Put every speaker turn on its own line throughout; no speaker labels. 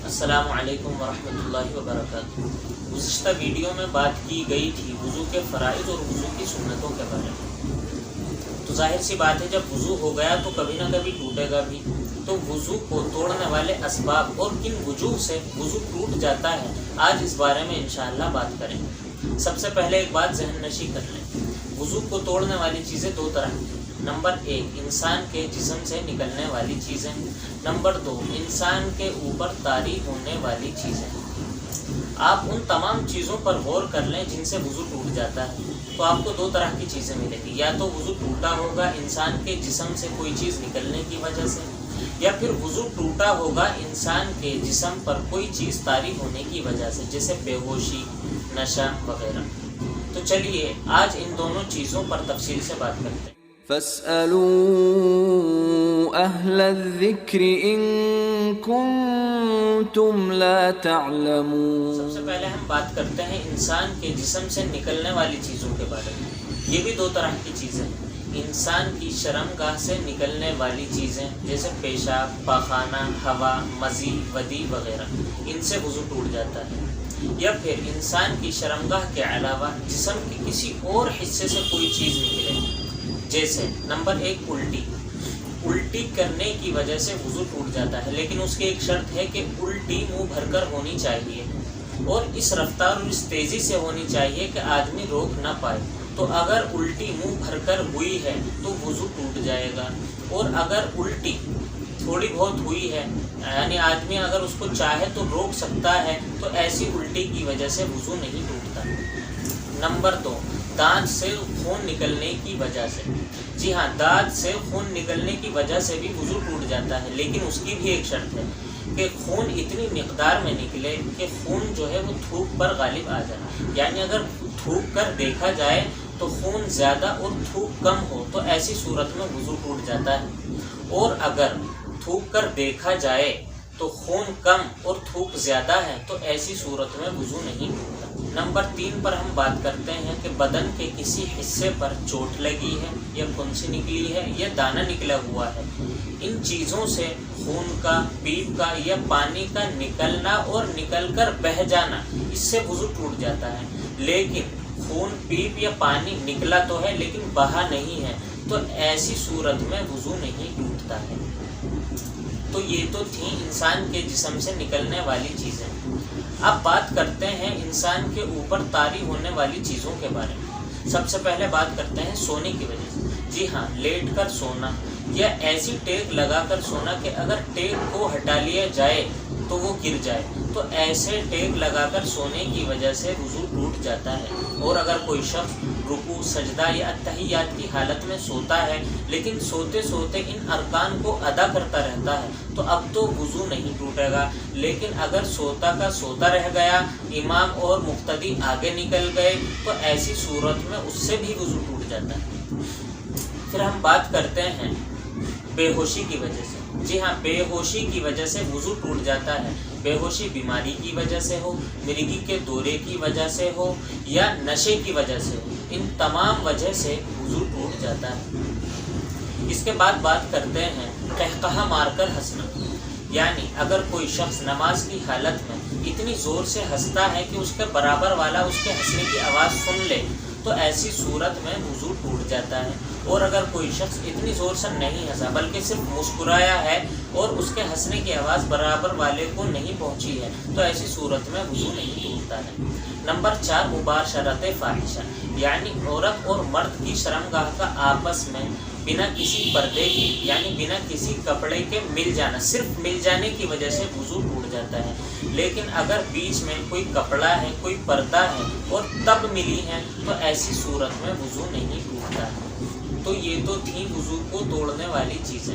السلام علیکم ورحمۃ اللہ وبرکاتہ۔ گزشتہ ویڈیو میں بات کی گئی تھی وضو کے فرائض اور وضو کی سنتوں کے بارے میں۔ تو ظاہر سی بات ہے جب وضو ہو گیا تو کبھی نہ کبھی ٹوٹے گا بھی، تو وضو کو توڑنے والے اسباب اور کن وجوہ سے وضو ٹوٹ جاتا ہے آج اس بارے میں انشاءاللہ بات کریں گے۔ سب سے پہلے ایک بات ذہن نشی کر لیں، وضو کو توڑنے والی چیزیں دو طرح کی۔ نمبر 1 انسان کے جسم سے نکلنے والی چیزیں، نمبر 2 انسان کے اوپر طاری ہونے والی چیزیں۔ آپ ان تمام چیزوں پر غور کر لیں جن سے وضو ٹوٹ جاتا ہے، تو آپ کو دو طرح کی چیزیں ملیں گی۔ یا تو وضو ٹوٹا ہوگا انسان کے جسم سے کوئی چیز نکلنے کی وجہ سے، یا پھر وضو ٹوٹا ہوگا انسان کے جسم پر کوئی چیز طاری ہونے کی وجہ سے، جیسے بے ہوشی، نشہ وغیرہ۔ تو چلیے آج ان دونوں چیزوں پر تفصیل سے بات کرتے ہیں۔
فَاسْأَلُوا أَهْلَ الذِّكْرِ إِن كُنتُمْ لَا تَعْلَمُونَ۔
سب سے پہلے ہم بات کرتے ہیں انسان کے جسم سے نکلنے والی چیزوں کے بارے میں۔ یہ بھی دو طرح کی چیزیں ہیں۔ انسان کی شرمگاہ سے نکلنے والی چیزیں جیسے پیشاب، پاخانہ، ہوا، مزی، ودی وغیرہ، ان سے وضو ٹوٹ جاتا ہے۔ یا پھر انسان کی شرمگاہ کے علاوہ جسم کے کسی اور حصے سے کوئی چیز نکلے، جیسے نمبر 1 الٹی کرنے کی وجہ سے وضو ٹوٹ جاتا ہے، لیکن اس کی ایک شرط ہے کہ الٹی منہ بھر کر ہونی چاہیے اور اس رفتار اور اس تیزی سے ہونی چاہیے کہ آدمی روک نہ پائے۔ تو اگر الٹی منہ بھر کر ہوئی ہے تو وضو ٹوٹ جائے گا، اور اگر الٹی تھوڑی بہت ہوئی ہے یعنی آدمی اگر اس کو چاہے تو روک سکتا ہے، تو ایسی الٹی کی وجہ سے وضو نہیں ٹوٹتا۔ نمبر 2 دانت سے خون نکلنے کی وجہ سے۔ جی ہاں، دانت سے خون نکلنے کی وجہ سے بھی وضو ٹوٹ جاتا ہے، لیکن اس کی بھی ایک شرط ہے کہ خون اتنی مقدار میں نکلے کہ خون جو ہے وہ تھوک پر غالب آ جائے۔ یعنی اگر تھوک کر دیکھا جائے تو خون زیادہ اور تھوک کم ہو تو ایسی صورت میں وضو ٹوٹ جاتا ہے، اور اگر تھوک کر دیکھا جائے تو خون کم اور تھوک زیادہ ہے تو ایسی صورت میں وضو نہیں ٹوٹتا۔ نمبر 3 پر ہم بات کرتے ہیں کہ بدن کے کسی حصے پر چوٹ لگی ہے، یا پھنسی نکلی ہے، یا دانہ نکلا ہوا ہے۔ ان چیزوں سے خون کا، پیپ کا یا پانی کا نکلنا اور نکل کر بہہ جانا، اس سے وضو ٹوٹ جاتا ہے۔ لیکن خون، پیپ یا پانی نکلا تو ہے لیکن بہا نہیں ہے، تو ایسی صورت میں وضو نہیں ٹوٹتا ہے۔ تو یہ تو تھی انسان کے جسم سے نکلنے والی چیزیں۔ اب بات کرتے ہیں انسان کے اوپر طاری ہونے والی چیزوں کے بارے میں۔ سب سے پہلے بات کرتے ہیں سونے کی وجہ سے۔ جی ہاں، لیٹ کر سونا یا ایسی ٹیک لگا کر سونا کہ اگر ٹیک کو ہٹا لیا جائے تو وہ گر جائے، تو ایسے ٹیک لگا کر سونے کی وجہ سے وضو ٹوٹ جاتا ہے۔ اور اگر کوئی شخص رکوع، سجدہ یا اتحیات کی حالت میں سوتا ہے لیکن سوتے سوتے ان ارکان کو ادا کرتا رہتا ہے، تو اب تو وضو نہیں ٹوٹے گا۔ لیکن اگر سوتا کا سوتا رہ گیا، امام اور مقتدی آگے نکل گئے، تو ایسی صورت میں اس سے بھی وضو ٹوٹ جاتا ہے۔ پھر ہم بات کرتے ہیں بے ہوشی کی وجہ سے۔ جی ہاں، بے ہوشی کی وجہ سے وضو ٹوٹ جاتا ہے۔ بے ہوشی بیماری کی وجہ سے ہو، مرگی کے دورے کی وجہ سے ہو، یا نشے کی وجہ سے ہو، ان تمام وجہ سے وضو ٹوٹ جاتا ہے۔ اس کے بعد بات کرتے ہیں قہقہا مار کر ہنسنا۔ یعنی اگر کوئی شخص نماز کی حالت میں اتنی زور سے ہنستا ہے کہ اس کے برابر والا اس کے ہنسنے کی آواز سن لے، تو ایسی صورت میں وضو ٹوٹ جاتا ہے۔ اور اگر کوئی شخص اتنی زور سے نہیں ہنسا بلکہ صرف مسکرایا ہے اور اس کے ہنسنے کی آواز برابر والے کو نہیں پہنچی ہے، تو ایسی صورت میں وضو نہیں ٹوٹتا ہے۔ نمبر 4 مباشرت فاحشہ، یعنی عورت اور مرد کی شرمگاہ کا آپس میں بنا کسی پردے کی یعنی بنا کسی کپڑے کے مل جانا، صرف مل جانے کی وجہ سے وضو ٹوٹ جاتا ہے۔ لیکن اگر بیچ میں کوئی کپڑا ہے، کوئی پردہ ہے اور تب ملی ہے، تو ایسی صورت میں وضو نہیں ٹوٹتا ہے۔ تو یہ تو تھی وضو کو توڑنے والی چیزیں۔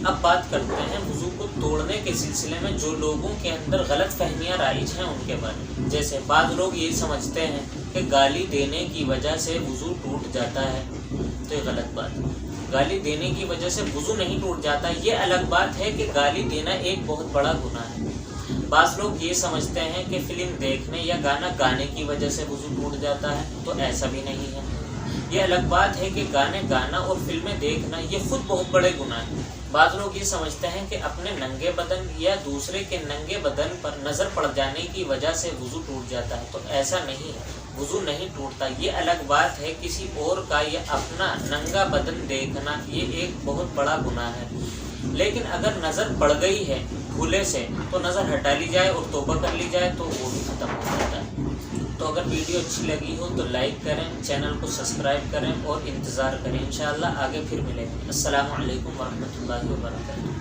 اب بات کرتے ہیں وضو کو توڑنے کے سلسلے میں جو لوگوں کے اندر غلط فہمیاں رائج ہیں ان کے بارے میں۔ جیسے بعض لوگ یہ سمجھتے ہیں کہ گالی دینے کی وجہ سے وضو ٹوٹ جاتا ہے، تو یہ غلط بات ہے۔ گالی دینے کی وجہ سے وضو نہیں ٹوٹ جاتا۔ یہ الگ بات ہے کہ گالی دینا ایک بہت بڑا گناہ ہے۔ بعض لوگ یہ سمجھتے ہیں کہ فلم دیکھنے یا گانا گانے کی وجہ سے وضو ٹوٹ جاتا ہے، تو ایسا بھی نہیں ہے۔ یہ الگ بات ہے کہ گانے گانا اور فلمیں دیکھنا یہ خود بہت بڑے گناہ ہیں، بعض لوگ یہ سمجھتے ہیں کہ اپنے ننگے بدن یا دوسرے کے ننگے بدن پر نظر پڑ جانے کی وجہ سے وضو ٹوٹ جاتا ہے، تو ایسا نہیں ہے، وضو نہیں ٹوٹتا۔ یہ الگ بات ہے کسی اور کا یا اپنا ننگا بدن دیکھنا، یہ ایک بہت بڑا گناہ ہے۔ لیکن اگر نظر پڑ گئی ہے بھولے سے تو نظر ہٹا لی جائے اور توبہ کر لی جائے تو وہ بھی ختم ہو جاتا ہے۔ تو اگر ویڈیو اچھی لگی ہو تو لائک کریں، چینل کو سبسکرائب کریں اور انتظار کریں، انشاءاللہ آگے پھر ملیں گے۔ السلام علیکم ورحمۃ اللہ وبرکاتہ۔